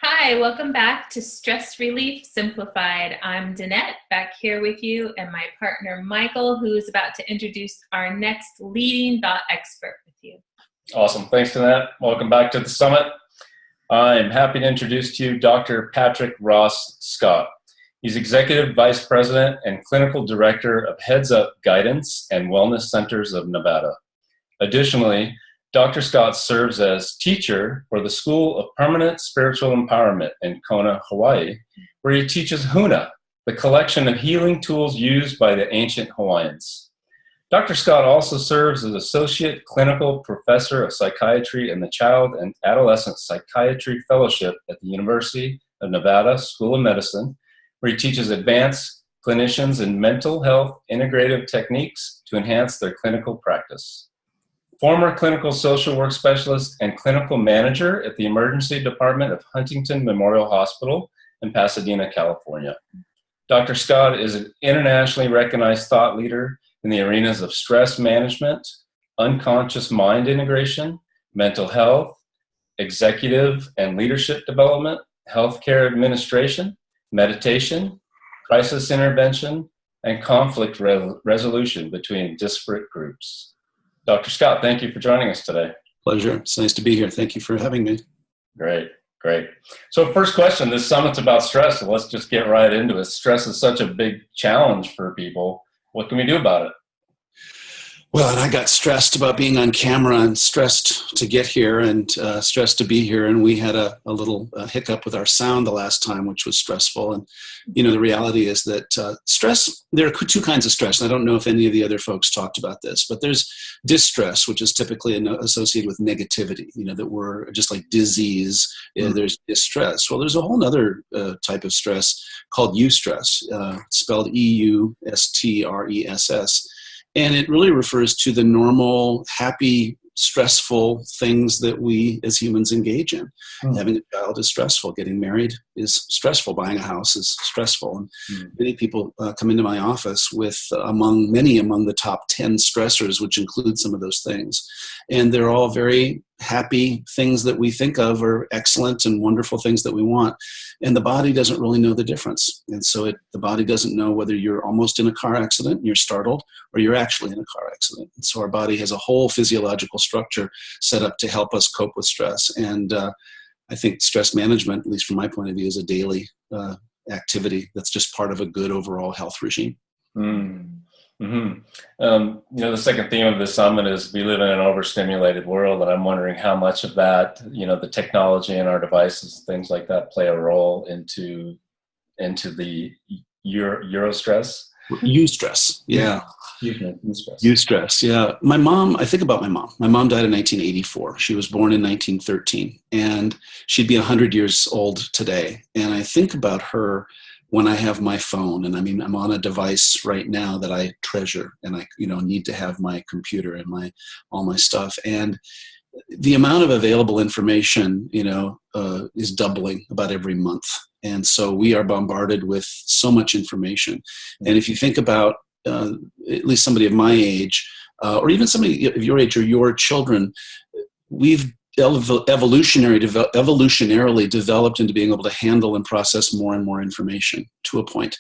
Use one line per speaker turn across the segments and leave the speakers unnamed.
Hi, welcome back to Stress Relief Simplified. I'm Danette, back here with you, and my partner Michael, who is about to introduce our next leading thought expert with you.
Awesome. Thanks, Danette. Welcome back to the summit. I'm happy to introduce to you Dr. Patrick Ross Scott. He's Executive Vice President and Clinical Director of HeadsUp Guidance and Wellness Centers of Nevada. Additionally, Dr. Scott serves as teacher for the School of Permanent Spiritual Empowerment in Kona, Hawaii, where he teaches Huna, the collection of healing tools used by the ancient Hawaiians. Dr. Scott also serves as Associate Clinical Professor of Psychiatry in the Child and Adolescent Psychiatry Fellowship at the University of Nevada School of Medicine, where he teaches advanced clinicians in mental health integrative techniques to enhance their clinical practice. Former clinical social work specialist and clinical manager at the Emergency Department of Huntington Memorial Hospital in Pasadena, California. Dr. Scott is an internationally recognized thought leader in the arenas of stress management, unconscious mind integration, mental health, executive and leadership development, healthcare administration, meditation, crisis intervention, and conflict resolution between disparate groups. Dr. Scott, thank you for joining us today.
Pleasure. It's nice to be here. Thank you for having me.
Great. So first question, this summit's about stress, so let's just get right into it. Stress is such a big challenge for people. What can we do about it?
Well, and I got stressed about being on camera and stressed to get here and stressed to be here. And we had a little hiccup with our sound the last time, which was stressful. And, the reality is that stress, there are two kinds of stress. And I don't know if any of the other folks talked about this, but there's distress, which is typically associated with negativity, that we're just like disease. There's distress. Well, there's a whole other type of stress called eustress, spelled EUSTRESS. And it really refers to the normal, happy, stressful things that we as humans engage in. Having a child is stressful. Getting married is stressful. Buying a house is stressful. And many people come into my office with many among the top 10 stressors, which include some of those things. And they're all very happy things that we think of are excellent and wonderful things that we want. And the body doesn't really know the difference. And so the body doesn't know whether you're almost in a car accident and you're startled or you're actually in a car accident. And so our body has a whole physiological structure set up to help us cope with stress. And I think stress management, at least from my point of view, is a daily activity that's just part of a good overall health regime.
The second theme of this summit is we live in an overstimulated world, and I'm wondering how much of that, the technology and our devices, things like that, play a role into the Eurostress.
Eustress, yeah. Eustress, yeah. My mom, I think about my mom. My mom died in 1984. She was born in 1913, and she'd be 100 years old today. And I think about her when I have my phone, and I'm on a device right now that I treasure, and I, need to have my computer and all my stuff. And the amount of available information, is doubling about every month. And so we are bombarded with so much information. And if you think about at least somebody of my age, or even somebody of your age or your children, we've evolutionarily developed into being able to handle and process more and more information to a point.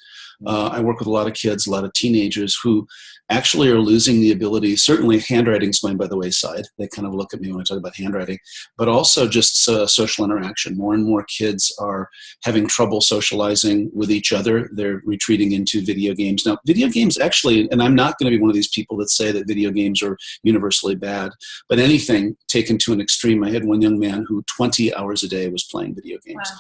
I work with a lot of kids, a lot of teenagers who actually are losing the ability. Certainly handwriting's going by the wayside. They kind of look at me when I talk about handwriting, but also just social interaction. More and more kids are having trouble socializing with each other. They're retreating into video games. Now, video games actually, and I'm not going to be one of these people that say that video games are universally bad, but anything taken to an extreme. I had one young man who 20 hours a day was playing video games.
Wow.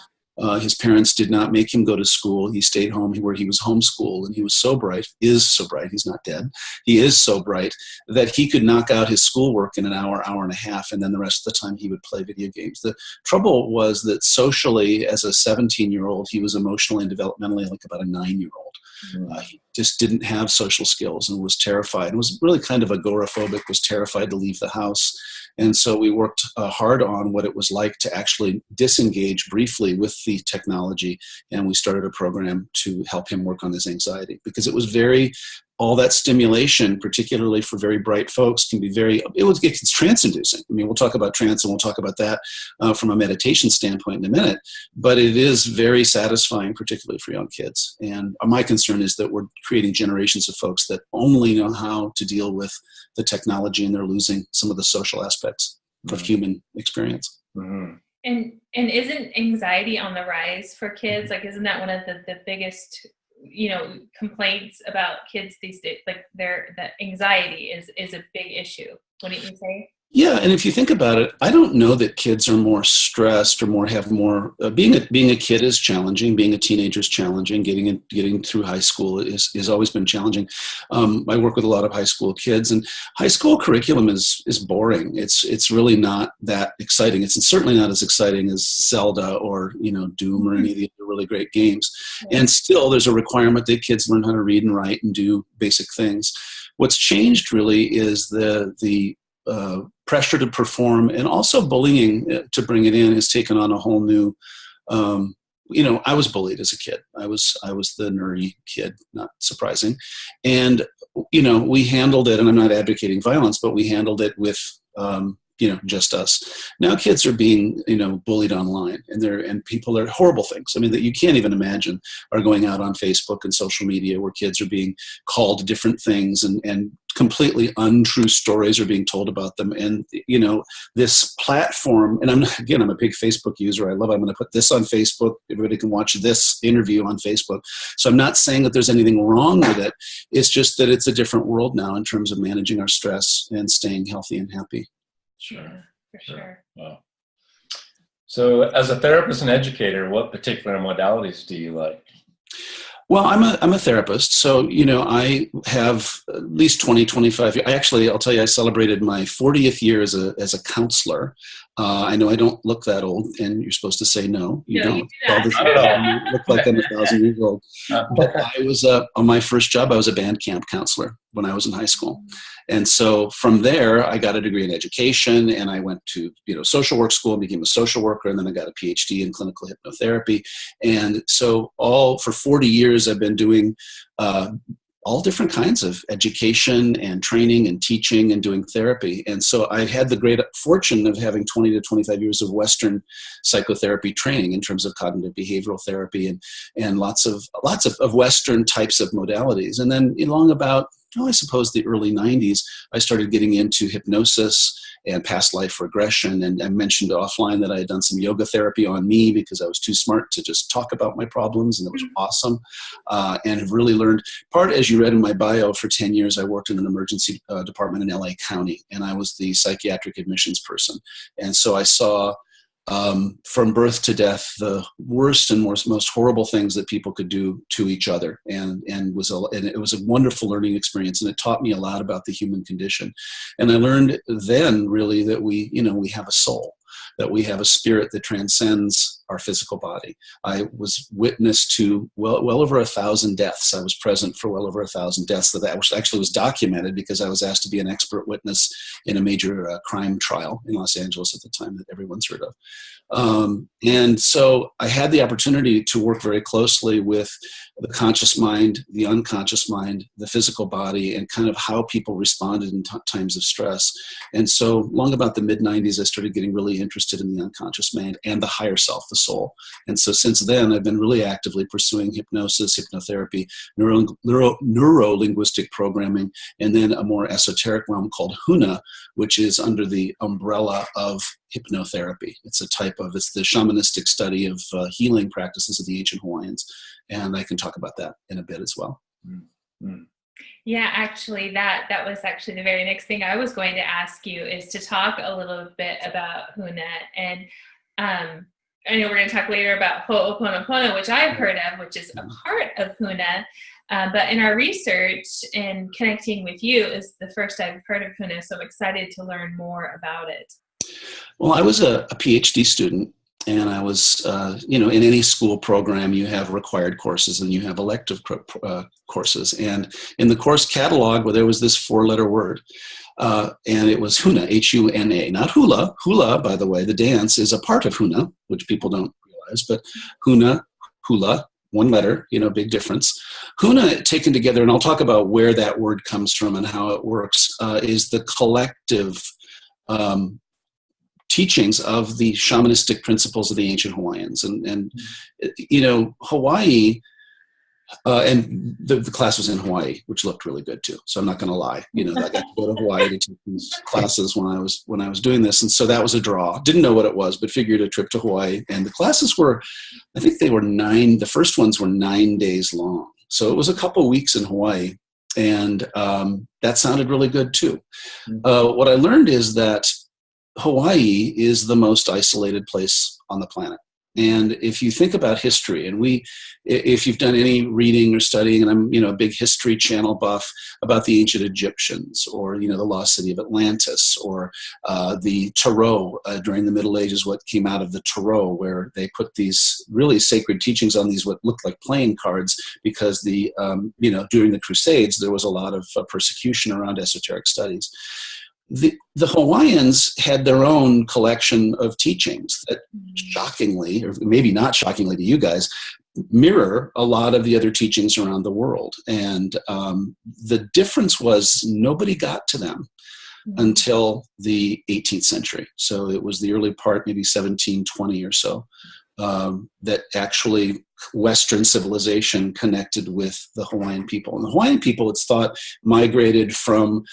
His parents did not make him go to school. He stayed home where he was homeschooled, and he was so bright, he's not dead. He is so bright that he could knock out his schoolwork in an hour and a half, and then the rest of the time he would play video games. The trouble was that socially, as a 17-year-old, he was emotionally and developmentally like about a 9-year-old. He just didn't have social skills and was terrified. And was really kind of agoraphobic, was terrified to leave the house. And so we worked hard on what it was like to actually disengage briefly with the technology. And we started a program to help him work on his anxiety, because it was very all that stimulation, particularly for very bright folks, can be it's trance-inducing. I mean, we'll talk about trance and we'll talk about that from a meditation standpoint in a minute, but it is very satisfying, particularly for young kids. And my concern is that we're creating generations of folks that only know how to deal with the technology, and they're losing some of the social aspects of human experience.
Mm-hmm.
And isn't anxiety on the rise for kids? Like, isn't that one of the biggest, complaints about kids these days? Like, that anxiety is a big issue, wouldn't you say?
Yeah, and if you think about it, I don't know that kids are more stressed or have more. Being a kid is challenging. Being a teenager is challenging. Getting through high school is always been challenging. I work with a lot of high school kids, and high school curriculum is boring. It's really not that exciting. It's certainly not as exciting as Zelda or Doom or any of the other really great games. Yeah. And still, there's a requirement that kids learn how to read and write and do basic things. What's changed really is the pressure to perform, and also bullying to bring it in has taken on a whole new, I was bullied as a kid. I was the nerdy kid, not surprising. And, we handled it, and I'm not advocating violence, but we handled it with, just us. Now kids are being, bullied online, and people are horrible things. I mean, that you can't even imagine are going out on Facebook and social media, where kids are being called different things, and completely untrue stories are being told about them. And, this platform, and I'm a big Facebook user. I'm going to put this on Facebook. Everybody can watch this interview on Facebook. So I'm not saying that there's anything wrong with it. It's just that it's a different world now in terms of managing our stress and staying healthy and happy.
Sure.
Yeah, for sure.
Wow. So as a therapist and educator, what particular modalities do you like?
Well, I'm a therapist, so, I have at least 20, 25 years. I'll tell you, I celebrated my 40th year as a counselor. I know I don't look that old, and you're supposed to say no, you don't. You look like I'm 1,000 years old. But I was, on my first job, I was a band camp counselor when I was in high school. And so from there, I got a degree in education, and I went to, social work school and became a social worker. And then I got a PhD in clinical hypnotherapy. And so for 40 years, I've been doing all different kinds of education and training and teaching and doing therapy. And so I had the great fortune of having 20 to 25 years of Western psychotherapy training in terms of cognitive behavioral therapy and lots of Western types of modalities. And then along about, I suppose the early 90s, I started getting into hypnosis and past life regression. And I mentioned offline that I had done some yoga therapy on me because I was too smart to just talk about my problems, and it was awesome. And have really learned, as you read in my bio, for 10 years, I worked in an emergency department in LA County, and I was the psychiatric admissions person. And so I saw from birth to death the worst and most horrible things that people could do to each other, and it was a wonderful learning experience, and it taught me a lot about the human condition. And I learned then really that we have a soul, that we have a spirit that transcends our physical body. I was witness to well over 1,000 deaths. I was present for well over 1,000 deaths. That actually was documented because I was asked to be an expert witness in a major crime trial in Los Angeles at the time that everyone's heard of. And so I had the opportunity to work very closely with the conscious mind, the unconscious mind, the physical body, and kind of how people responded in times of stress. And so long about the mid-90s, I started getting really interested in the unconscious mind and the higher self, the soul. And so since then, I've been really actively pursuing hypnosis, hypnotherapy, neuro-linguistic programming, and then a more esoteric realm called Huna, which is under the umbrella of hypnotherapy. It's the shamanistic study of healing practices of the ancient Hawaiians. And I can talk about that in a bit as well.
Mm-hmm. Yeah, actually, that was actually the very next thing I was going to ask you, is to talk a little bit about Huna. And I know we're going to talk later about Oponopono, which I've heard of, which is a part of Huna. But in our research and connecting with you is the first I've heard of Huna, so I'm excited to learn more about it.
Well, I was a PhD student, and I was, in any school program, you have required courses and you have elective courses. And in the course catalog, there was this 4-letter word, and it was Huna, H-U-N-A, not hula. Hula, by the way, the dance is a part of Huna, which people don't realize, but Huna, hula, one letter, big difference. Huna, taken together, and I'll talk about where that word comes from and how it works, is the collective teachings of the shamanistic principles of the ancient Hawaiians. And Hawaii, and the class was in Hawaii, which looked really good too. So I'm not going to lie. I got to go to Hawaii to take these classes when I was doing this, and so that was a draw. Didn't know what it was, but figured a trip to Hawaii. And the classes were, I think they were 9. The first ones were 9 days long. So it was a couple weeks in Hawaii, and that sounded really good too. What I learned is that Hawaii is the most isolated place on the planet. And if you think about history, and if you've done any reading or studying, and I'm, a big History Channel buff about the ancient Egyptians, or, the lost city of Atlantis, or the tarot during the Middle Ages, what came out of the tarot, where they put these really sacred teachings on these, what looked like playing cards, because during the Crusades, there was a lot of persecution around esoteric studies. The Hawaiians had their own collection of teachings that shockingly, or maybe not shockingly to you guys, mirror a lot of the other teachings around the world. And the difference was nobody got to them until the 18th century. So it was the early part, maybe 1720 or so, that actually Western civilization connected with the Hawaiian people. And the Hawaiian people, it's thought, migrated from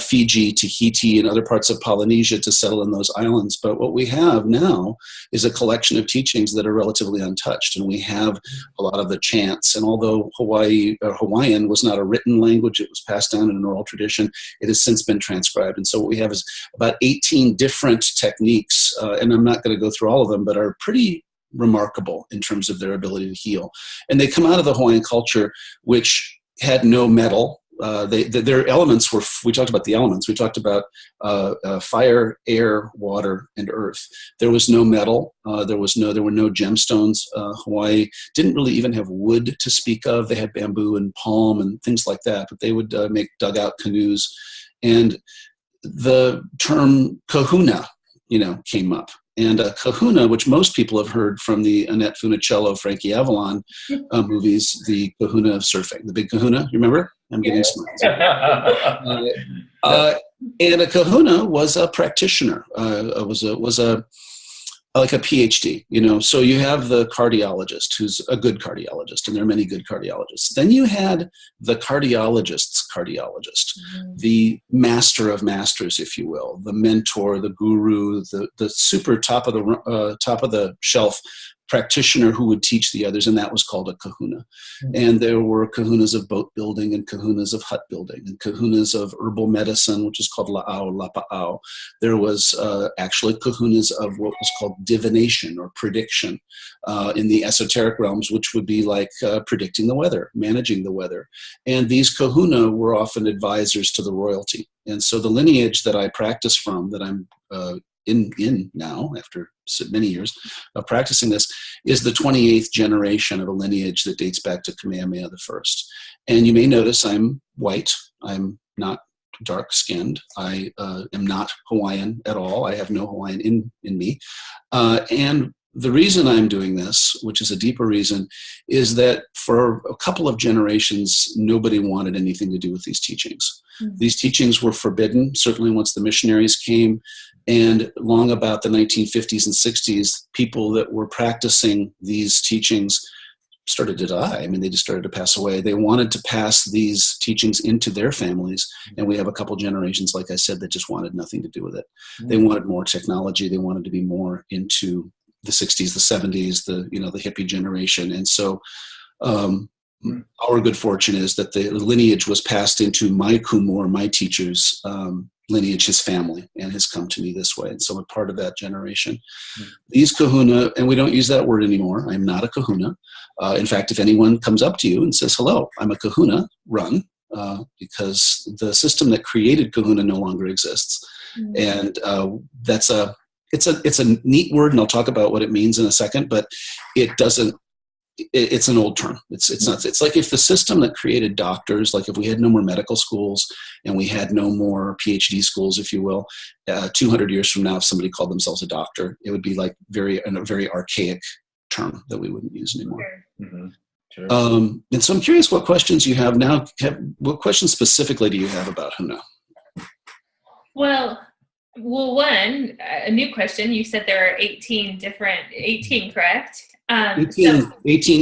Fiji, Tahiti, and other parts of Polynesia to settle in those islands. But what we have now is a collection of teachings that are relatively untouched. And we have a lot of the chants. And although Hawaiian was not a written language, it was passed down in an oral tradition, it has since been transcribed. And so what we have is about 18 different techniques, and I'm not going to go through all of them, but are pretty remarkable in terms of their ability to heal. And they come out of the Hawaiian culture, which had no metal. Their elements were, we talked about the elements, we talked about fire, air, water, and earth. There was no metal. There were no gemstones. Hawaii didn't really even have wood to speak of. They had bamboo and palm and things like that, but they would make dugout canoes. And the term kahuna, came up. And kahuna, which most people have heard from the Annette Funicello, Frankie Avalon movies, the kahuna of surfing, the big kahuna, you remember? I'm getting smiles. And a kahuna was a practitioner, was like a PhD, So you have the cardiologist, who's a good cardiologist, and there are many good cardiologists. Then you had the cardiologist's cardiologist, the master of masters, if you will, the mentor, the guru, the super top of the shelf practitioner who would teach the others, and that was called a kahuna. And there were kahunas of boat building, and kahunas of hut building, and kahunas of herbal medicine, which is called la'au, lapa'au. There was actually kahunas of what was called divination or prediction in the esoteric realms, which would be like predicting the weather, managing the weather. And these kahuna were often advisors to the royalty. And so the lineage that I practice from, that I'm in now, after many years of practicing this, is the 28th generation of a lineage that dates back to Kamehameha I. And you may notice I'm white. I'm not dark-skinned. I am not Hawaiian at all. I have no Hawaiian in me. And the reason I'm doing this, which is a deeper reason, is that for a couple of generations, nobody wanted anything to do with these teachings. These teachings were forbidden, certainly once the missionaries came, and long about the 1950s and 60s, people that were practicing these teachings started to die. I mean, they just started to pass away. They wanted to pass these teachings into their families, and we have a couple generations, like I said, that just wanted nothing to do with it. They wanted more technology. They wanted to be more into the 60s, the 70s, the hippie generation. And so our good fortune is that the lineage was passed into my kumor, my teacher's lineage, his family, and has come to me this way. And so I'm a part of that generation. These kahuna, and we don't use that word anymore. I'm not a kahuna. In fact, if anyone comes up to you and says, hello, I'm a kahuna, run, because the system that created kahuna no longer exists. And it's a neat word, and I'll talk about what it means in a second, but it doesn't, it's an old term. It's not, it's like if the system that created doctors, like if we had no more medical schools and we had no more PhD schools, if you will, 200 years from now, if somebody called themselves a doctor, it would be like a very archaic term that we wouldn't use anymore.
Sure.
Mm-hmm. Sure.
And so I'm curious what questions you have now. What questions specifically do you have about Huna?
Well, one, a new question. You said there are 18, correct?
18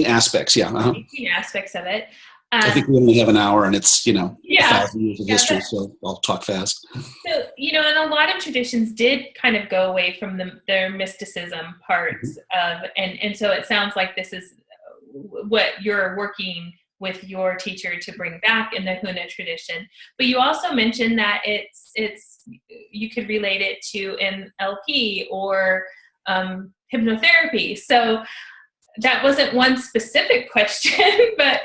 aspects, yeah.
18 aspects of it.
I think we only have an hour, and it's, 1,000 years of history,
but,
so I'll talk fast.
So, and a lot of traditions did kind of go away from their mysticism parts of, and so it sounds like this is what you're working with your teacher to bring back in the Huna tradition. But you also mentioned that it's you could relate it to NLP or hypnotherapy. So that wasn't one specific question, but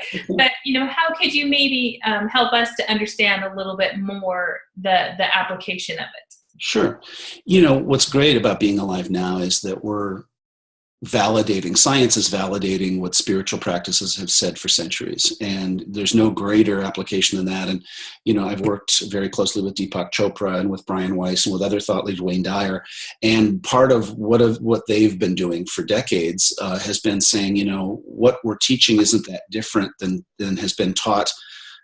how could you maybe help us to understand a little bit more the application of it?
Sure. What's great about being alive now is that science is validating what spiritual practices have said for centuries. And there's no greater application than that. And, I've worked very closely with Deepak Chopra and with Brian Weiss and with other thought leaders, Wayne Dyer. And part of what they've been doing for decades has been saying, what we're teaching isn't that different than has been taught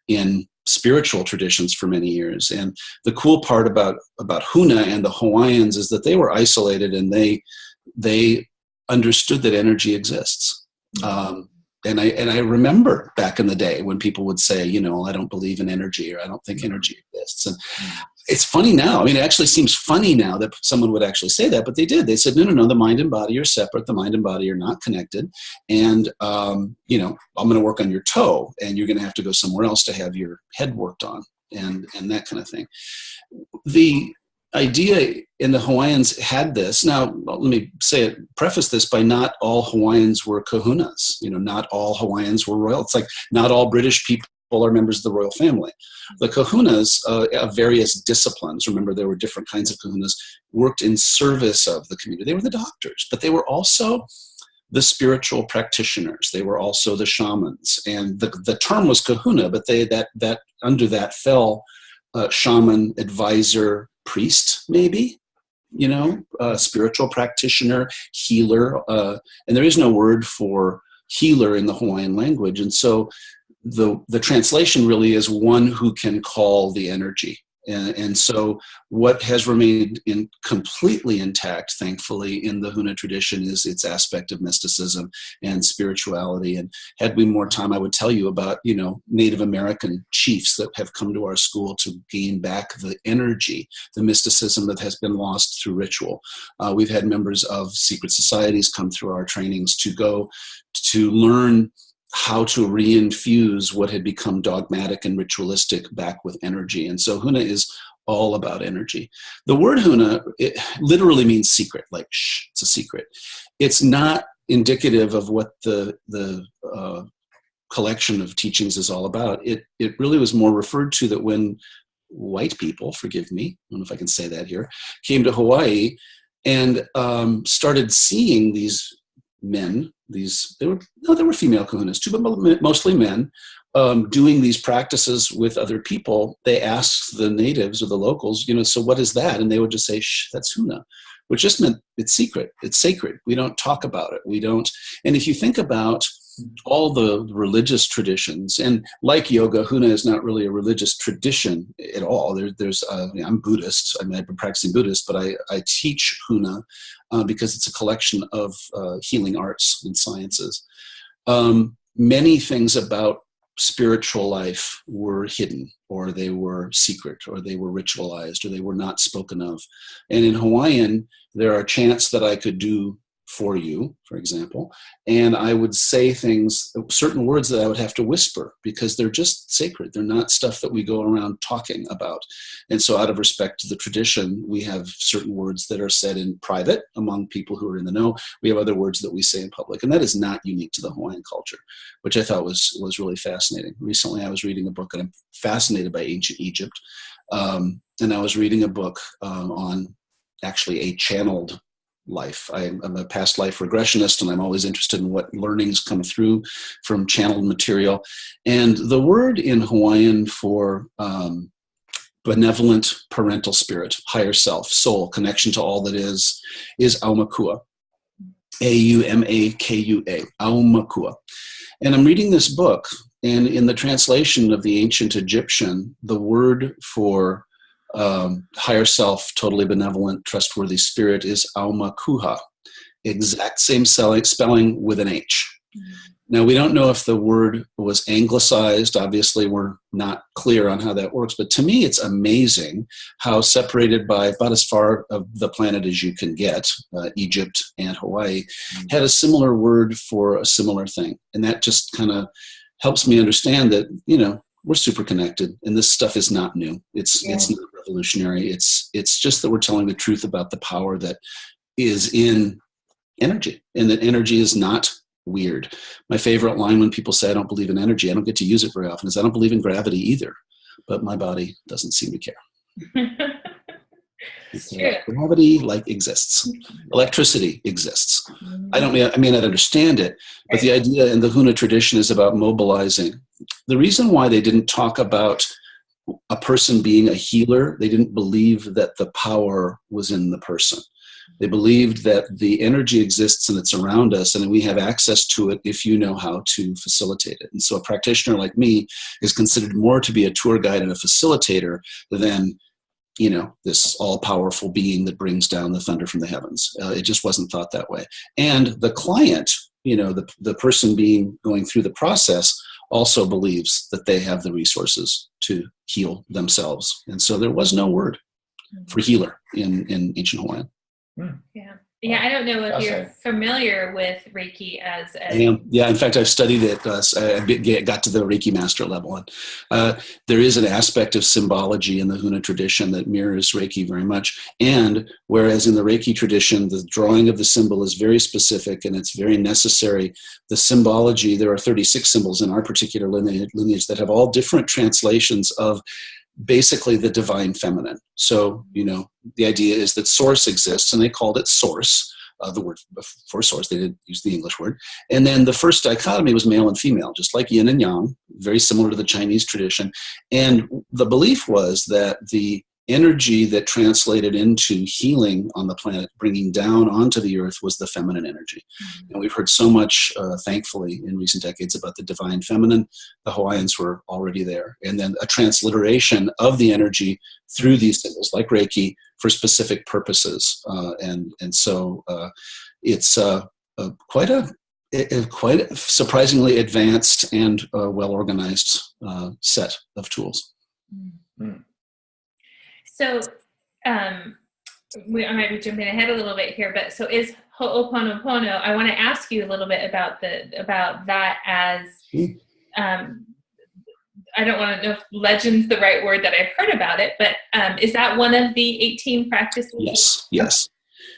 in spiritual traditions for many years. And the cool part about Huna and the Hawaiians is that they were isolated, and they understood that energy exists. And I remember back in the day when people would say, I don't believe in energy, or I don't think energy exists. And it's funny now. I mean, it actually seems funny now that someone would actually say that, but they did. They said, no, the mind and body are separate. The mind and body are not connected. And, I'm going to work on your toe, and you're going to have to go somewhere else to have your head worked on, and that kind of thing. The idea in the Hawaiians had this. Now, let me preface this by not all Hawaiians were kahunas. Not all Hawaiians were royal. It's like not all British people are members of the royal family. The kahunas of various disciplines, remember there were different kinds of kahunas, worked in service of the community. They were the doctors, but they were also the spiritual practitioners. They were also the shamans. And the term was kahuna, but that under that fell shaman, advisor, priest, maybe, spiritual practitioner, healer, and there is no word for healer in the Hawaiian language. And so the translation really is one who can call the energy. And so what has remained completely intact, thankfully, in the Huna tradition is its aspect of mysticism and spirituality. And had we more time, I would tell you about, Native American chiefs that have come to our school to gain back the energy, the mysticism that has been lost through ritual. We've had members of secret societies come through our trainings to go to learn how to reinfuse what had become dogmatic and ritualistic back with energy. And so Huna is all about energy. The word Huna, it literally means secret, like shh, it's a secret. It's not indicative of what the collection of teachings is all about. It really was more referred to that when white people, forgive me, I don't know if I can say that here, came to Hawaii and started seeing these men, there were female kahunas too, but mostly men, doing these practices with other people. They asked the natives or the locals, so what is that? And they would just say, shh, that's Huna, which just meant it's secret, it's sacred. We don't talk about it. And if you think about all the religious traditions, and like yoga, Huna is not really a religious tradition at all. I'm Buddhist. I've been practicing Buddhist, but I teach Huna because it's a collection of healing arts and sciences. Many things about spiritual life were hidden, or they were secret, or they were ritualized, or they were not spoken of. And in Hawaiian, there are chants that I could do for you, for example, and I would say certain words that I would have to whisper because they're just sacred. They're not stuff that we go around talking about. And so out of respect to the tradition, we have certain words that are said in private among people who are in the know. We have other words that we say in public, and that is not unique to the Hawaiian culture, which I thought was really fascinating. Recently, I was reading a book, and I'm fascinated by ancient Egypt, and I was reading a book on actually a channeled life. I'm a past life regressionist, and I'm always interested in what learnings come through from channeled material. And the word in Hawaiian for benevolent parental spirit, higher self, soul, connection to all that is aumakua. Aumakua, Aumakua. And I'm reading this book, and in the translation of the ancient Egyptian, the word for higher self, totally benevolent, trustworthy spirit is Aumakuha, exact same spelling with an H. Now, we don't know if the word was anglicized. Obviously, we're not clear on how that works. But to me, it's amazing how separated by about as far of the planet as you can get, Egypt and Hawaii, had a similar word for a similar thing. And that just kind of helps me understand that, you know, we're super connected, and this stuff is not new. It's not revolutionary. It's just that we're telling the truth about the power that is in energy, and that energy is not weird. My favorite line when people say I don't believe in energy, I don't get to use it very often, is I don't believe in gravity either, but my body doesn't seem to care.
It's true.
Gravity exists. Electricity exists. I may not understand it, but the idea in the Huna tradition is about mobilizing. The reason why they didn't talk about a person being a healer, they didn't believe that the power was in the person. They believed that the energy exists and it's around us, and we have access to it if you know how to facilitate it. And so a practitioner like me is considered more to be a tour guide and a facilitator than, you know, this all-powerful being that brings down the thunder from the heavens. It just wasn't thought that way. And the client, you know, the person going through the process also believes that they have the resources to heal themselves. And so there was no word for healer in ancient Hawaiian.
Yeah. I don't know if you're familiar with Reiki as
I am. Yeah, in fact, I've studied it. I got to the Reiki master level. And there is an aspect of symbology in the Huna tradition that mirrors Reiki very much. And whereas in the Reiki tradition, the drawing of the symbol is very specific and it's very necessary, the symbology, there are 36 symbols in our particular lineage that have all different translations of basically the divine feminine. So, you know, the idea is that source exists, and they called it source, the word for source. They didn't use the English word. And then the first dichotomy was male and female, just like yin and yang, very similar to the Chinese tradition. And the belief was that the energy that translated into healing on the planet, bringing down onto the earth, was the feminine energy. And we've heard so much, thankfully, in recent decades about the divine feminine. The Hawaiians were already there. And then a transliteration of the energy through these symbols, like Reiki, for specific purposes. And so it's quite a surprisingly advanced and well-organized set of tools.
Mm-hmm. So I might be jumping ahead a little bit here, but so is Ho'oponopono, I want to ask you a little bit about that as, I don't want to know if legend's the right word that I've heard about it, but is that one of the 18 practices?
Yes.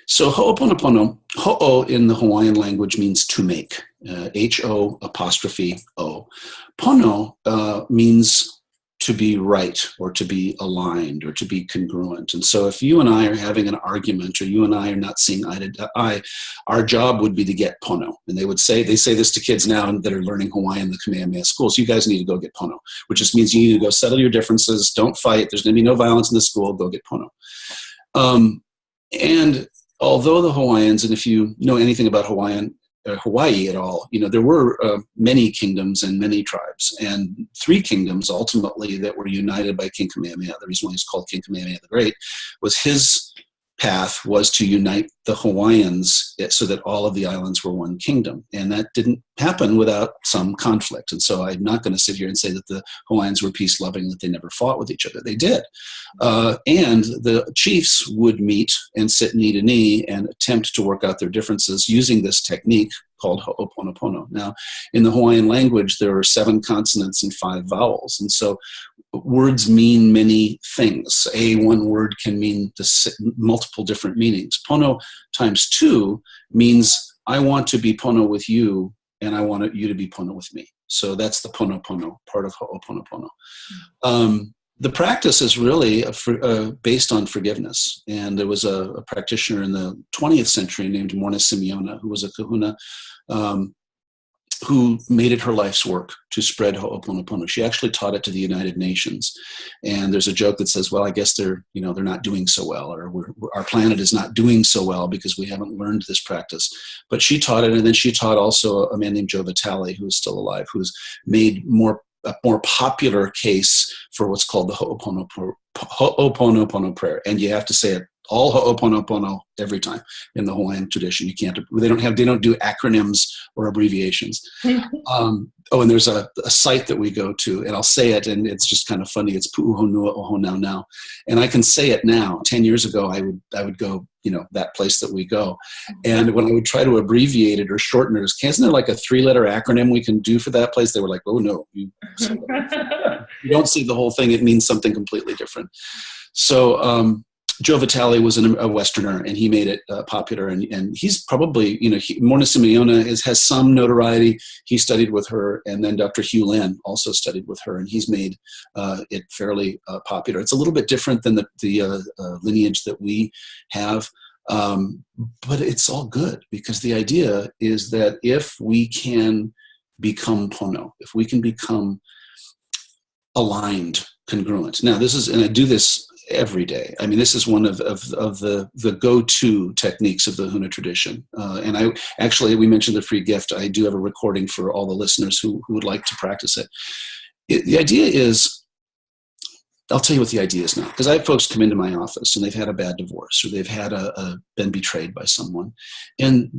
So Ho'oponopono, ho'o in the Hawaiian language means to make, H-O apostrophe O. Pono means to be right, or to be aligned, or to be congruent. And so if you and I are having an argument, or you and I are not seeing eye to eye, our job would be to get pono. And they say this to kids now that are learning Hawaiian in the Kamehameha schools: you guys need to go get pono, which just means you need to go settle your differences, don't fight, there's going to be no violence in the school, go get pono. And although the Hawaiians, and if you know anything about Hawaii at all, you know, there were many kingdoms and many tribes, and 3 kingdoms ultimately that were united by King Kamehameha. The reason why he's called King Kamehameha the Great was his path was to unite the Hawaiians so that all of the islands were one kingdom. And that didn't happen without some conflict. And so I'm not going to sit here and say that the Hawaiians were peace-loving, that they never fought with each other. They did. And the chiefs would meet and sit knee to knee and attempt to work out their differences using this technique called Ho'oponopono. Now, in the Hawaiian language, there are 7 consonants and 5 vowels. And so words mean many things. One word can mean multiple different meanings. Pono times 2 means I want to be pono with you, and I want you to be pono with me. So that's the pono, part of Ho'oponopono. The practice is really based on forgiveness. And there was a practitioner in the 20th century named Morna Simeona, who was a kahuna who made it her life's work to spread Ho'oponopono. She actually taught it to the United Nations. And there's a joke that says, well, I guess they're not doing so well, or our planet is not doing so well because we haven't learned this practice. But she taught it, and then she taught also a man named Joe Vitale, who is still alive, who's made a more popular case for what's called the Ho'oponopono prayer. And you have to say it all Ho'oponopono every time in the Hawaiian tradition. They don't do acronyms or abbreviations. And there's a site that we go to, and I'll say it, and it's just kind of funny. It's Pu'uhonua Oho Now. And I can say it now. 10 years ago, I would go, that place that we go. And when I would try to abbreviate it or shorten it, isn't there like a 3-letter acronym we can do for that place? They were like, oh no, you don't see the whole thing. It means something completely different. So, Joe Vitale was a Westerner, and he made it popular. And he's probably, Morna Simeona has some notoriety. He studied with her, and then Dr. Hugh Lin also studied with her, and he's made it fairly popular. It's a little bit different than the lineage that we have, but it's all good, because the idea is that if we can become Pono, if we can become aligned, congruent. Now, and I do this every day. I mean, this is one of the go-to techniques of the Huna tradition. And we mentioned the free gift. I do have a recording for all the listeners who would like to practice it. The idea is, I'll tell you what the idea is now, because I have folks come into my office and they've had a bad divorce, or they've had been betrayed by someone, and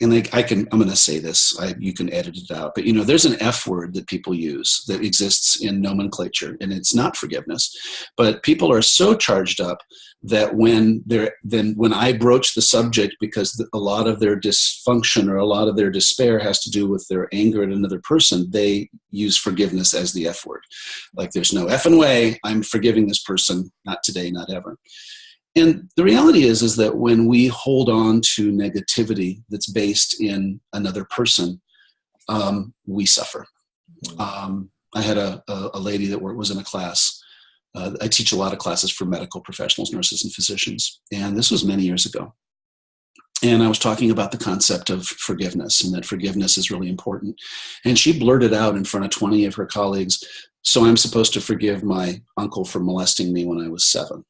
I'm going to say this, you can edit it out, but there's an F word that people use that exists in nomenclature, and it's not forgiveness, but people are so charged up that when I broach the subject, because a lot of their dysfunction or a lot of their despair has to do with their anger at another person, they use forgiveness as the F word. Like, there's no effing way I'm forgiving this person, not today, not ever. And the reality is that when we hold on to negativity that's based in another person, we suffer. I had a lady that was in a class. I teach a lot of classes for medical professionals, nurses, and physicians. And this was many years ago. And I was talking about the concept of forgiveness, and that forgiveness is really important. And she blurted out in front of 20 of her colleagues, so I'm supposed to forgive my uncle for molesting me when I was 7.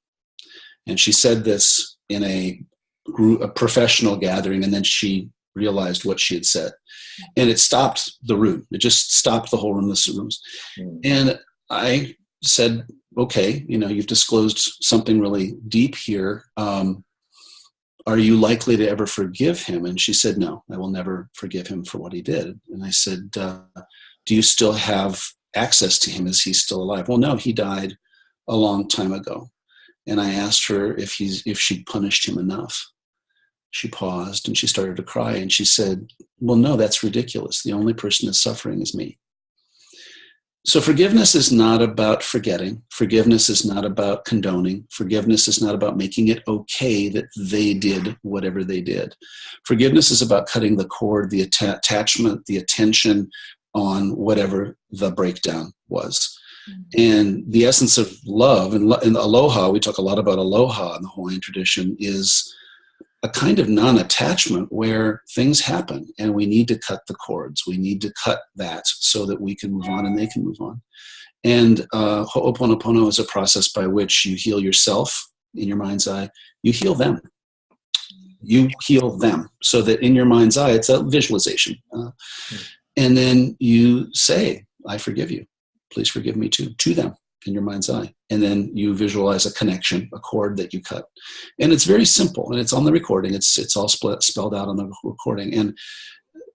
And she said this in a professional gathering, and then she realized what she had said. And it stopped the room. It just stopped the whole room. And I said, okay, you've disclosed something really deep here. Are you likely to ever forgive him? And she said, no, I will never forgive him for what he did. And I said, do you still have access to him? Is he still alive? Well, no, he died a long time ago. And I asked her if she'd punished him enough. She paused and she started to cry, and she said, well, no, that's ridiculous. The only person that's suffering is me. So forgiveness is not about forgetting. Forgiveness is not about condoning. Forgiveness is not about making it okay that they did whatever they did. Forgiveness is about cutting the cord, the attachment, the attention on whatever the breakdown was. And the essence of love and aloha, we talk a lot about aloha in the Hawaiian tradition, is a kind of non-attachment where things happen and we need to cut the cords. We need to cut that so that we can move on and they can move on. And Ho'oponopono is a process by which you heal yourself in your mind's eye. You heal them. You heal them, so that in your mind's eye, it's a visualization. And then you say, I forgive you. Please forgive me too, to them in your mind's eye. And then you visualize a connection, a cord that you cut. And it's very simple, and it's on the recording. It's all spelled out on the recording. And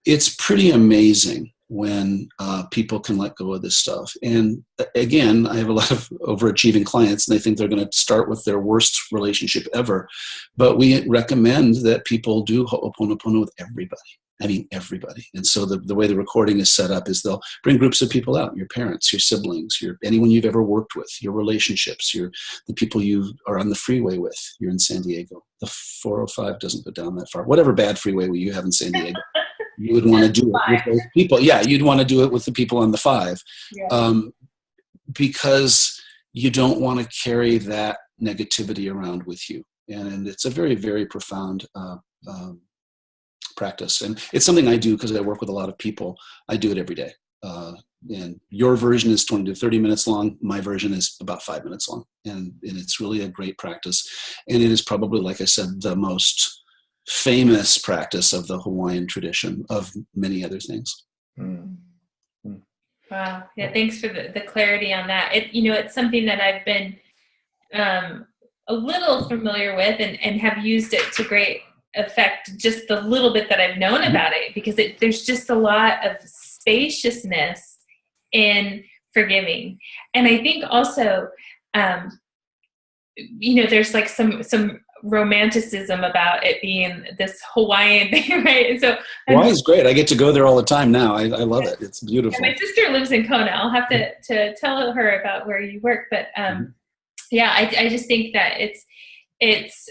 it's pretty amazing when people can let go of this stuff. And again, I have a lot of overachieving clients, and they think they're going to start with their worst relationship ever. But we recommend that people do Ho'oponopono with everybody. I mean, everybody. And so the way the recording is set up is they'll bring groups of people out, your parents, your siblings, anyone you've ever worked with, your relationships, the people you are on the freeway with. You're in San Diego. The 405 doesn't go down that far. Whatever bad freeway you have in San Diego, you would want to do it with those people. Yeah, you'd want to do it with the people on the 5. Yeah. Because you don't want to carry that negativity around with you. And it's a very, very profound practice. And it's something I do because I work with a lot of people. I do it every day. And your version is 20 to 30 minutes long. My version is about 5 minutes long. And it's really a great practice. And it is probably, like I said, the most famous practice of the Hawaiian tradition of many other things.
Mm.
Wow. Yeah. Thanks for the clarity on that. It's something that I've been a little familiar with and have used it to great effect, just the little bit that I've known about it, because there's just a lot of spaciousness in forgiving. And I think also, there's like some romanticism about it being this Hawaiian thing, right? And so
Hawaii is great. I get to go there all the time now. I love it. It's beautiful.
My sister lives in Kona. I'll have to tell her about where you work. But yeah, I just think that it's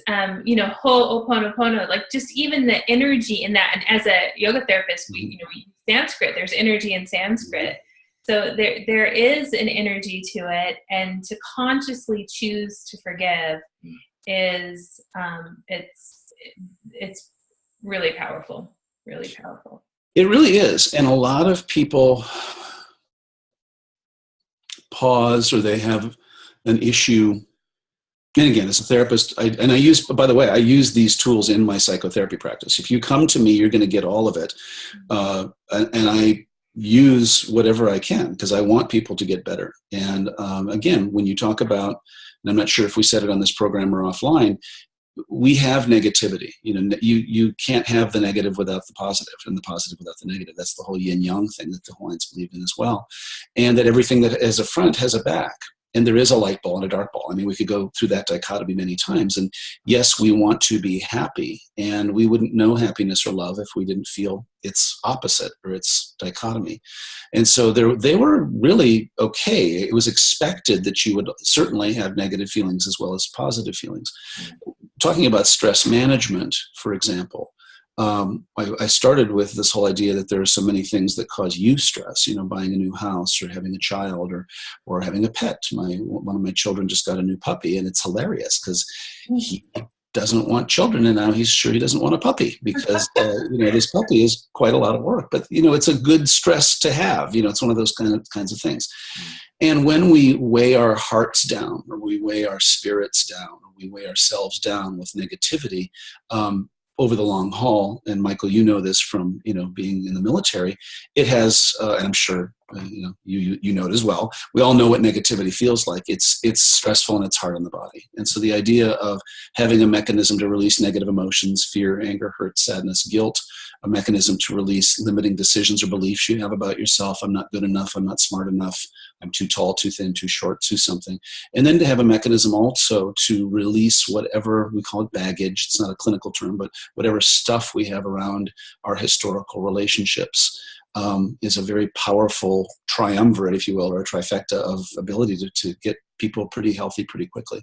Oponopono, like just even the energy in that. And as a yoga therapist, we use Sanskrit. There's energy in Sanskrit. So there is an energy to it, and to consciously choose to forgive is it's really powerful, really powerful.
It really is. And a lot of people pause, or they have an issue. And again, as a therapist, I use these tools in my psychotherapy practice. If you come to me, you're going to get all of it. And I use whatever I can because I want people to get better. And again, when you talk about, and I'm not sure if we said it on this program or offline, we have negativity. You can't have the negative without the positive, and the positive without the negative. That's the whole yin-yang thing that the Hawaiians believe in as well. And that everything that has a front has a back. And there is a light ball and a dark ball. I mean, we could go through that dichotomy many times. And yes, we want to be happy. And we wouldn't know happiness or love if we didn't feel its opposite or its dichotomy. And so they were really okay. It was expected that you would certainly have negative feelings as well as positive feelings. Talking about stress management, for example, I started with this whole idea that there are so many things that cause you stress, buying a new house or having a child or having a pet. One of my children just got a new puppy, and it's hilarious because he doesn't want children, and now he's sure he doesn't want a puppy because, this puppy is quite a lot of work. But, it's a good stress to have. It's one of those kinds of things. And when we weigh our hearts down, or we weigh our spirits down, or we weigh ourselves down with negativity, over the long haul, and Michael, this from being in the military, it has, and I'm sure you know it as well. We all know what negativity feels like. It's stressful and it's hard on the body. And so the idea of having a mechanism to release negative emotions, fear, anger, hurt, sadness, guilt, a mechanism to release limiting decisions or beliefs you have about yourself. I'm not good enough. I'm not smart enough. I'm too tall, too thin, too short, too something. And then to have a mechanism also to release whatever we call it baggage. It's not a clinical term, but whatever stuff we have around our historical relationships is a very powerful triumvirate, if you will, or a trifecta of ability to get people pretty healthy pretty quickly.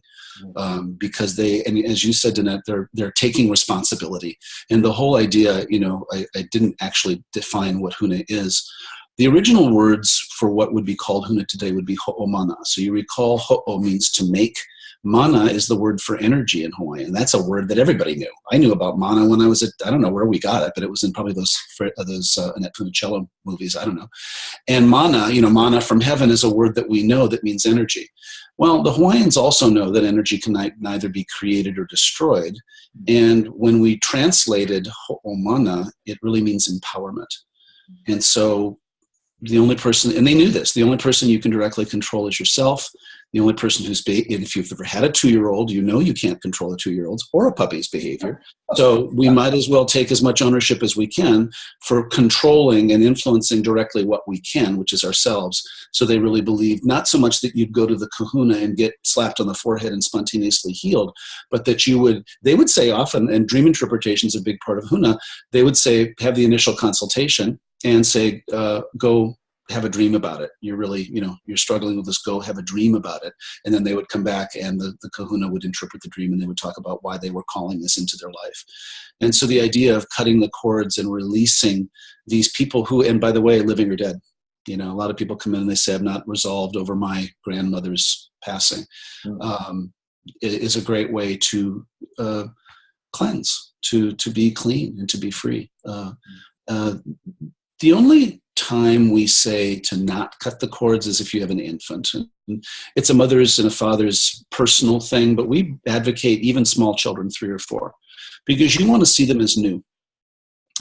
Because and as you said, Danette, they're taking responsibility. And the whole idea, I didn't actually define what huna is. The original words for what would be called huna today would be ho'omana. So you recall ho'o means to make. Mana is the word for energy in Hawaiian. That's a word that everybody knew. I knew about mana when I was I don't know where we got it, but it was in probably those Annette Funicello movies. I don't know. And mana, mana from heaven is a word that we know that means energy. Well, the Hawaiians also know that energy can neither be created or destroyed. And when we translated ho'omana, it really means empowerment. And so the only person, and they knew this, the only person you can directly control is yourself. The only person if you've ever had a 2-year-old, you can't control a 2-year-old's or a puppy's behavior. So we might as well take as much ownership as we can for controlling and influencing directly what we can, which is ourselves. So they really believed not so much that you'd go to the kahuna and get slapped on the forehead and spontaneously healed, but that they would say often, and dream interpretation is a big part of huna, they would say, have the initial consultation and say, go have a dream about it. You're really, you're struggling with this, go have a dream about it. And then they would come back and the kahuna would interpret the dream and they would talk about why they were calling this into their life. And so the idea of cutting the cords and releasing these people who, and by the way, living or dead, a lot of people come in and they say, I've not resolved over my grandmother's passing, is a great way to cleanse, to be clean and to be free. The only time we say to not cut the cords is if you have an infant. And it's a mother's and a father's personal thing, but we advocate even small children, 3 or 4, because you want to see them as new.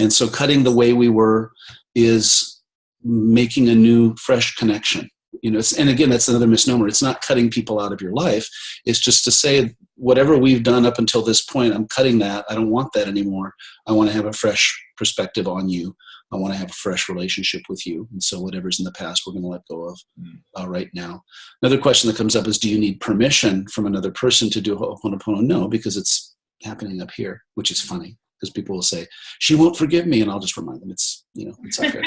And so cutting the way we were is making a new, fresh connection. And again, that's another misnomer. It's not cutting people out of your life. It's just to say, whatever we've done up until this point, I'm cutting that. I don't want that anymore. I want to have a fresh perspective on you. I want to have a fresh relationship with you. And so whatever's in the past, we're going to let go of right now. Another question that comes up is, do you need permission from another person to do Oponopono? No, because it's happening up here, which is funny, because people will say, she won't forgive me. And I'll just remind them, it's up here.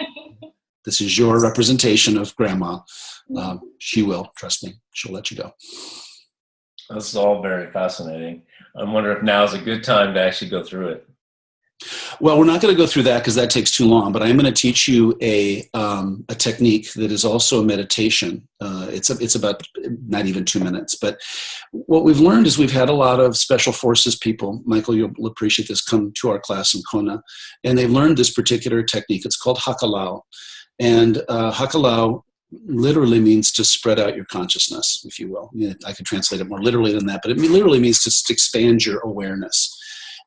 This is your representation of grandma. She will, trust me, she'll let you go.
This is all very fascinating. I wonder if now is a good time to actually go through it.
Well, we're not going to go through that because that takes too long, but I'm going to teach you a technique that is also a meditation. It's about not even 2 minutes, but what we've learned is we've had a lot of special forces people, Michael, you'll appreciate this, come to our class in Kona, and they've learned this particular technique. It's called hakalau. And hakalau literally means to spread out your consciousness, if you will. I could translate it more literally than that, but it literally means to expand your awareness.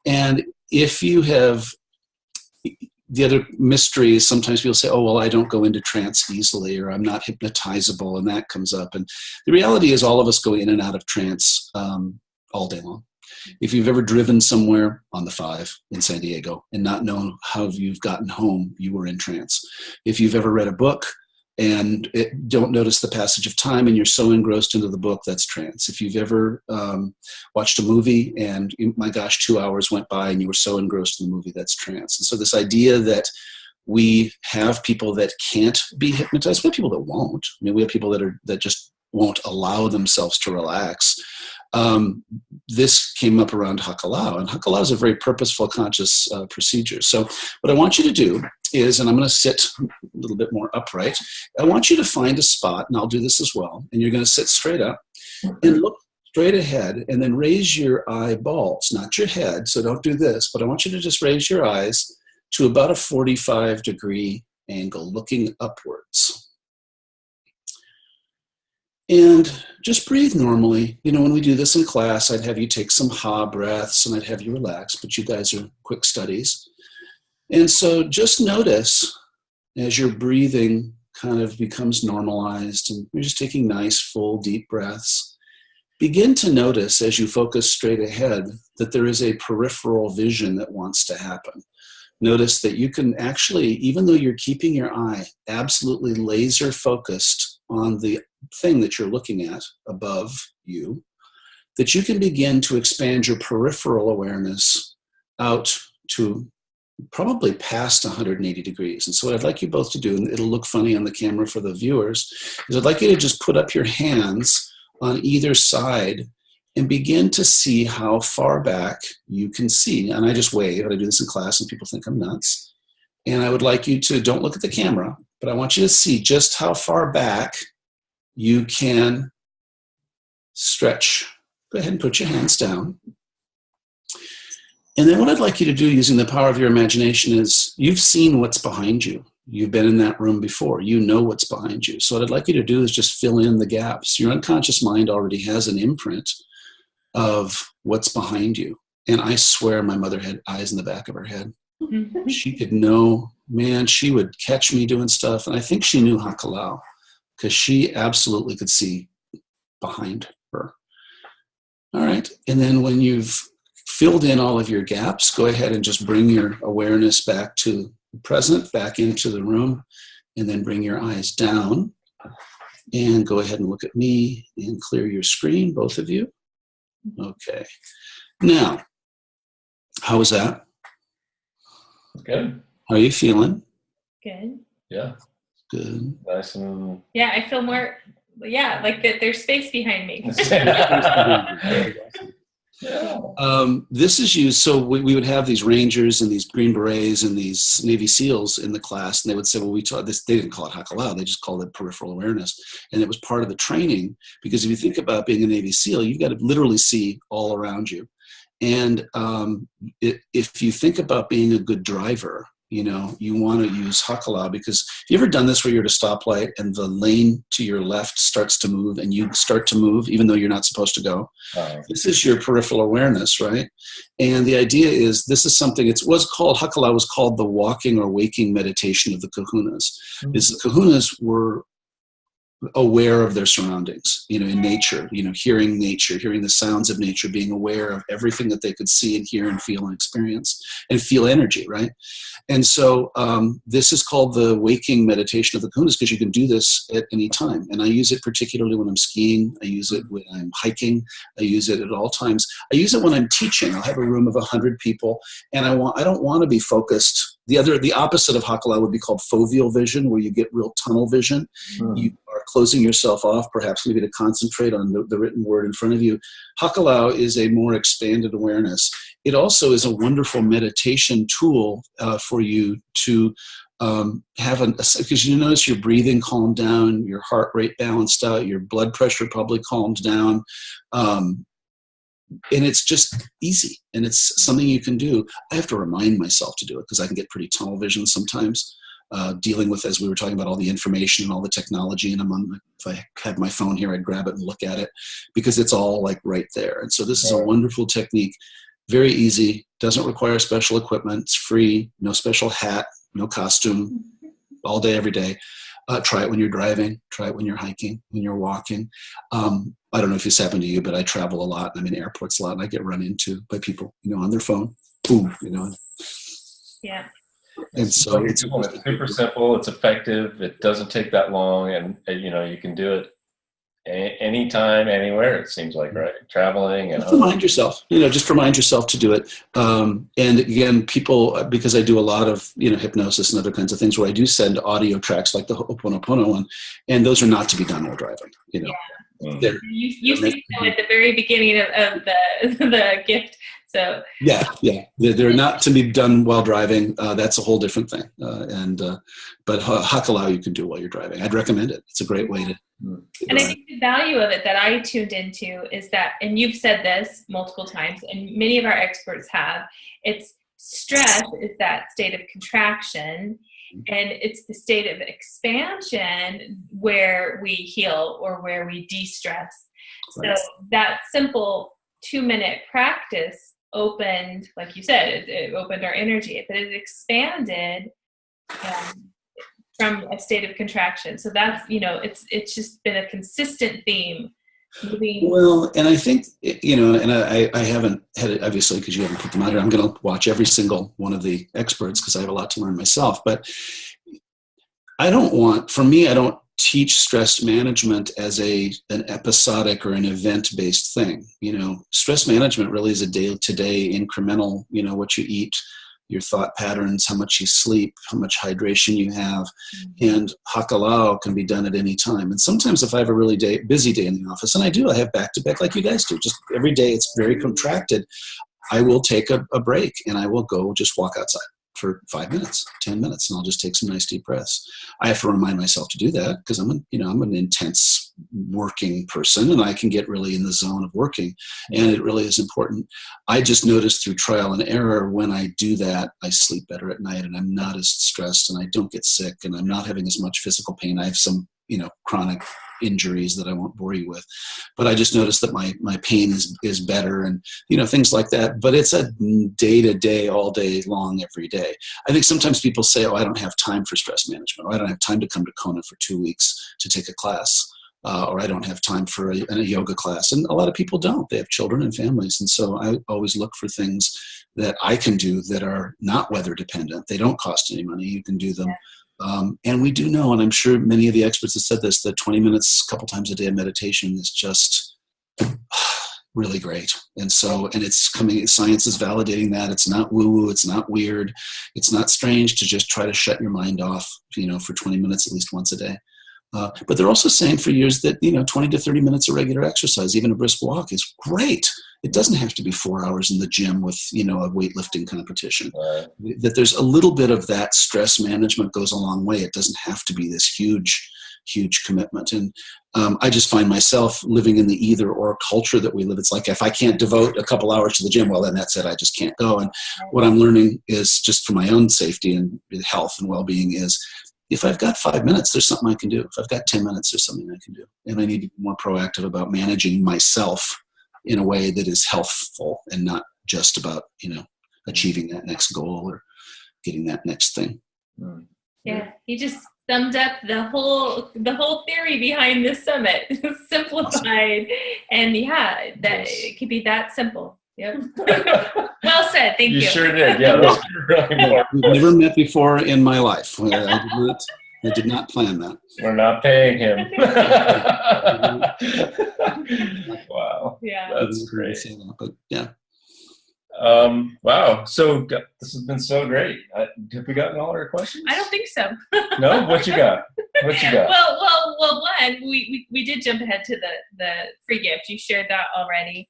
And if you have, the other mystery is sometimes people say, oh, well, I don't go into trance easily, or I'm not hypnotizable, and that comes up. And the reality is all of us go in and out of trance all day long. If you've ever driven somewhere on the 5 in San Diego and not known how you've gotten home, you were in trance. If you've ever read a book and don't notice the passage of time and you're so engrossed into the book, that's trance. If you've ever watched a movie and, my gosh, 2 hours went by and you were so engrossed in the movie, that's trance. And so this idea that we have people that can't be hypnotized, we have people that won't. I mean, we have people that just won't allow themselves to relax. This came up around hakalau, and hakalau is a very purposeful, conscious procedure. So what I want you to do is, and I'm going to sit a little bit more upright, I want you to find a spot, and I'll do this as well, and you're going to sit straight up and look straight ahead, and then raise your eyeballs, not your head, so don't do this, but I want you to just raise your eyes to about a 45-degree angle, looking upwards. And just breathe normally. When we do this in class, I'd have you take some ha breaths and I'd have you relax, but you guys are quick studies. And so just notice as your breathing kind of becomes normalized and you're just taking nice, full, deep breaths. Begin to notice as you focus straight ahead that there is a peripheral vision that wants to happen. Notice that you can actually, even though you're keeping your eye absolutely laser focused on the thing that you're looking at above you, that you can begin to expand your peripheral awareness out to probably past 180 degrees. And so what I'd like you both to do, and it'll look funny on the camera for the viewers, is I'd like you to just put up your hands on either side and begin to see how far back you can see. And I just wave, and I do this in class and people think I'm nuts. And I would like you to, don't look at the camera, but I want you to see just how far back you can stretch. Go ahead and put your hands down. And then what I'd like you to do using the power of your imagination is, you've seen what's behind you. You've been in that room before. You know what's behind you. So what I'd like you to do is just fill in the gaps. Your unconscious mind already has an imprint of what's behind you. And I swear my mother had eyes in the back of her head. She could know, man, she would catch me doing stuff. And I think she knew hakalau because she absolutely could see behind her. All right. And then when you've filled in all of your gaps, go ahead and just bring your awareness back to the present, back into the room, and then bring your eyes down and go ahead and look at me and clear your screen, both of you. Okay. Now, how was that?
Good.
How are you feeling?
Good.
Yeah.
Good.
Nice and...
Yeah, I feel more, like that there's space behind me.
This is used, so we would have these Rangers and these Green Berets and these Navy SEALs in the class, and they would say, well, we taught this, they didn't call it hakalau, they just called it peripheral awareness. And it was part of the training, because if you think about being a Navy SEAL, you've got to literally see all around you. And if you think about being a good driver, you know, you want to use Hakala, because have you ever done this where you're at a stoplight and the lane to your left starts to move and you start to move even though you're not supposed to go? This is your peripheral awareness, right? And the idea is this is something, Hakala was called the walking or waking meditation of the kahunas. Is the kahunas were aware of their surroundings, you know, in nature, you know, hearing nature, hearing the sounds of nature, being aware of everything that they could see and hear and feel and experience and feel energy, right? And so this is called the waking meditation of the kahunas because you can do this at any time. And I use it particularly when I'm skiing. I use it when I'm hiking. I use it at all times. I use it when I'm teaching. I'll have a room of 100 people and I don't want to be focused. The opposite of Hakala would be called foveal vision, where you get real tunnel vision. You are closing yourself off, perhaps maybe to concentrate on the written word in front of you. Hakala is a more expanded awareness. It also is a wonderful meditation tool for you to have because you notice your breathing calmed down, your heart rate balanced out, your blood pressure probably calmed down. And it's just easy, and it's something you can do. I have to remind myself to do it because I can get pretty tunnel vision sometimes, dealing with, as we were talking about, all the information and all the technology. And if I had my phone here, I'd grab it and look at it because it's all like right there. And so this is a wonderful technique, very easy, doesn't require special equipment, it's free, no special hat, no costume, all day, every day. Try it when you're driving, try it when you're hiking, when you're walking. I don't know if this happened to you, but I travel a lot and I'm in airports a lot and I get run into by people, you know, on their phone. Boom, you know.
Yeah.
And so
it's super simple, it's effective, it doesn't take that long, and you know, you can do it anytime, anywhere, it seems like, right? Traveling and
remind yourself, you know, just remind yourself to do it. And again, people, because I do a lot of, you know, hypnosis and other kinds of things where I do send audio tracks like the Oponopono one, and those are not to be done while driving, you know.
Yeah. You see them at the very beginning of the gift. So
yeah, they're not to be done while driving. That's a whole different thing. But Hakala you can do while you're driving. I'd recommend it. It's a great way to.
And I think the value of it that I tuned into is that, and you've said this multiple times, and many of our experts have. It's stress is that state of contraction, and it's the state of expansion where we heal or where we de-stress. Right. So that simple 2-minute practice opened, like you said, it opened our energy, but it expanded from a state of contraction. So that's, you know, it's just been a consistent theme.
Well, and I think, you know, and I haven't had it, obviously, because you haven't put them out here. I'm going to watch every single one of the experts because I have a lot to learn myself. But I don't teach stress management as an episodic or an event-based thing. You know, stress management really is a day-to-day incremental, you know, what you eat, your thought patterns, how much you sleep, how much hydration you have. And Hakala can be done at any time. And sometimes if I have a really busy day in the office, and I have back-to-back like you guys do, just every day it's very contracted, I will take a break and I will go just walk outside for 5 minutes, 10 minutes, and I'll just take some nice deep breaths. I have to remind myself to do that because I'm an intense working person and I can get really in the zone of working, and it really is important. I just noticed through trial and error, when I do that, I sleep better at night and I'm not as stressed and I don't get sick and I'm not having as much physical pain. I have some, you know, chronic injuries that I won't bore you with, but I just noticed that my pain is better and, you know, things like that. But it's a day-to-day, all day long, every day. I think sometimes people say, oh, I don't have time for stress management, or I don't have time to come to Kona for 2 weeks to take a class, or I don't have time for a yoga class. And a lot of people don't. They have children and families. And so I always look for things that I can do that are not weather dependent. They don't cost any money. You can do them. And we do know, and I'm sure many of the experts have said this, that 20 minutes, a couple times a day of meditation is just really great. And so, and it's coming, science is validating that. It's not woo-woo, it's not weird, it's not strange to just try to shut your mind off, you know, for 20 minutes at least once a day. But they're also saying for years that, you know, 20 to 30 minutes of regular exercise, even a brisk walk, is great. It doesn't have to be 4 hours in the gym with, you know, a weightlifting competition. Right. That there's a little bit of that stress management goes a long way. It doesn't have to be this huge, huge commitment. And I just find myself living in the either or culture that we live. It's like, if I can't devote a couple hours to the gym, well, then that's it. I just can't go. And what I'm learning is, just for my own safety and health and well-being, is if I've got 5 minutes, there's something I can do. If I've got 10 minutes, there's something I can do. And I need to be more proactive about managing myself in a way that is healthful and not just about, achieving that next goal or getting that next thing.
Yeah, you just summed up the whole theory behind this summit. Simplified. And yeah, that it could be that simple. Yep. Well said. Thank you.
You sure did. Yeah, that's really important.
We've never met before in my life. I did not plan that.
We're not paying him. Wow.
Yeah.
That's great.
But yeah.
Wow. So this has been so great. Have we gotten all our questions?
I don't think so.
No? What you got?
Well, one, we did jump ahead to the free gift. You shared that already.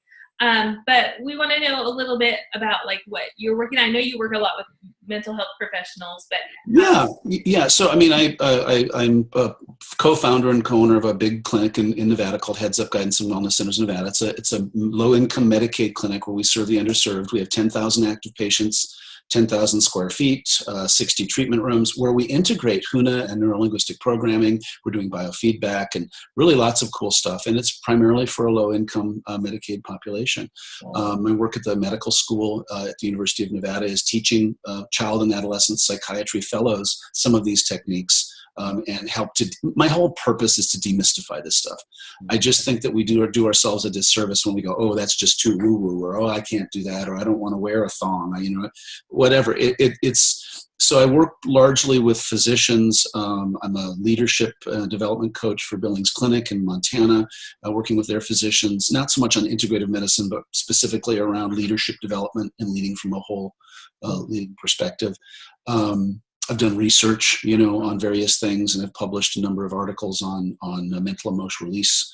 But we want to know a little bit about like what you're working on. I know you work a lot with mental health professionals, but
yeah. So I mean, I'm a co-founder and co-owner of a big clinic in Nevada called HeadsUp Guidance and Wellness Centers Nevada. It's a low-income Medicaid clinic where we serve the underserved. We have 10,000 active patients, 10,000 square feet, 60 treatment rooms, where we integrate HUNA and neurolinguistic programming. We're doing biofeedback and really lots of cool stuff. And it's primarily for a low-income Medicaid population. I work at the medical school at the University of Nevada, is teaching child and adolescent psychiatry fellows some of these techniques. And help to, my whole purpose is to demystify this stuff. I just think that we do ourselves a disservice when we go, oh, that's just too woo-woo, or oh, I can't do that, or I don't want to wear a thong, whatever. It's so I work largely with physicians. I'm a leadership development coach for Billings Clinic in Montana, working with their physicians, not so much on integrative medicine, but specifically around leadership development and leading from a whole leading perspective. I've done research, on various things, and I've published a number of articles on mental emotional release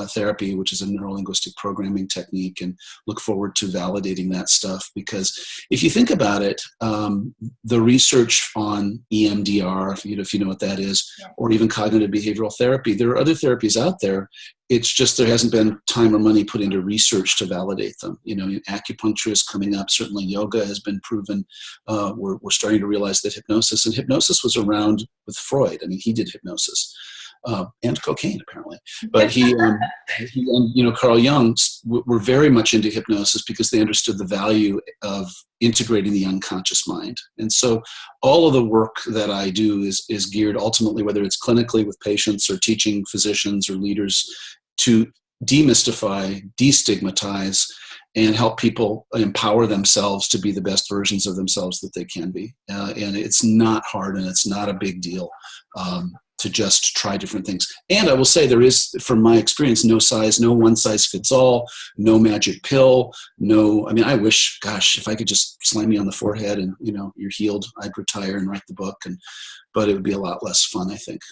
therapy, which is a neurolinguistic programming technique, and look forward to validating that stuff. Because if you think about it, the research on EMDR, if you know what that is, or even cognitive behavioral therapy, there are other therapies out there. It's just there hasn't been time or money put into research to validate them. Acupuncture is coming up. Certainly yoga has been proven. We're starting to realize that hypnosis was around with Freud. I mean, he did hypnosis. And cocaine, apparently. But he and Carl Jung were very much into hypnosis because they understood the value of integrating the unconscious mind. And so all of the work that I do is geared ultimately, whether it's clinically with patients or teaching physicians or leaders, to demystify, destigmatize, and help people empower themselves to be the best versions of themselves that they can be. And it's not hard, and it's not a big deal to just try different things. And I will say there is, from my experience, no one size fits all, no magic pill, I wish, gosh, if I could just slam me on the forehead and, you're healed, I'd retire and write the book. But it would be a lot less fun, I think,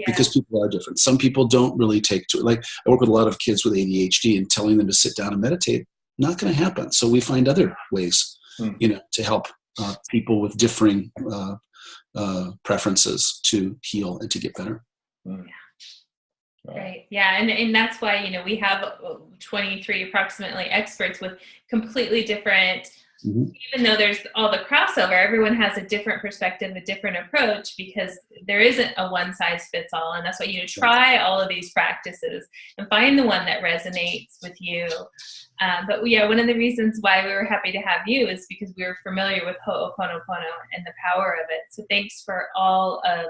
because people are different. Some people don't really take to it. Like, I work with a lot of kids with ADHD, and telling them to sit down and meditate, not going to happen. So we find other ways, to help people with differing preferences to heal and to get better.
Right. Yeah. And that's why, we have 23 approximately experts with completely different, even though there's all the crossover, everyone has a different perspective, a different approach, because there isn't a one size fits all. And that's why you try all of these practices and find the one that resonates with you. But one of the reasons why we were happy to have you is because we were familiar with Oponopono and the power of it. So thanks for all of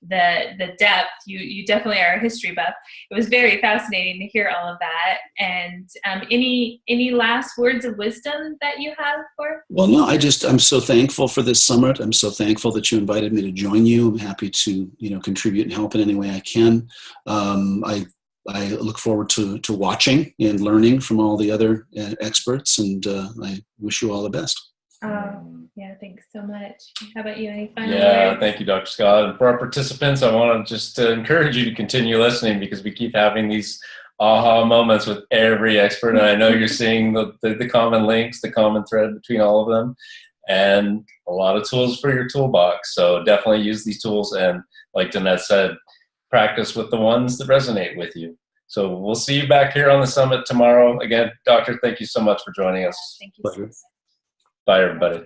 the depth. You definitely are a history buff. It was very fascinating to hear all of that. And any last words of wisdom that you have for?
Well, no, I'm so thankful for this summit. I'm so thankful that you invited me to join you. I'm happy to, contribute and help in any way I can. I look forward to watching and learning from all the other experts, and I wish you all the best.
Yeah, thanks so much. How about you? Any final words?
Thank you, Dr. Scott. And for our participants, I want to just encourage you to continue listening, because we keep having these aha moments with every expert. And I know you're seeing the common links, the common thread between all of them, and a lot of tools for your toolbox. So definitely use these tools. And like Danette said, practice with the ones that resonate with you. So we'll see you back here on the summit tomorrow. Again, Doctor, thank you so much for joining us.
Thank you.
Pleasure.
Bye, everybody.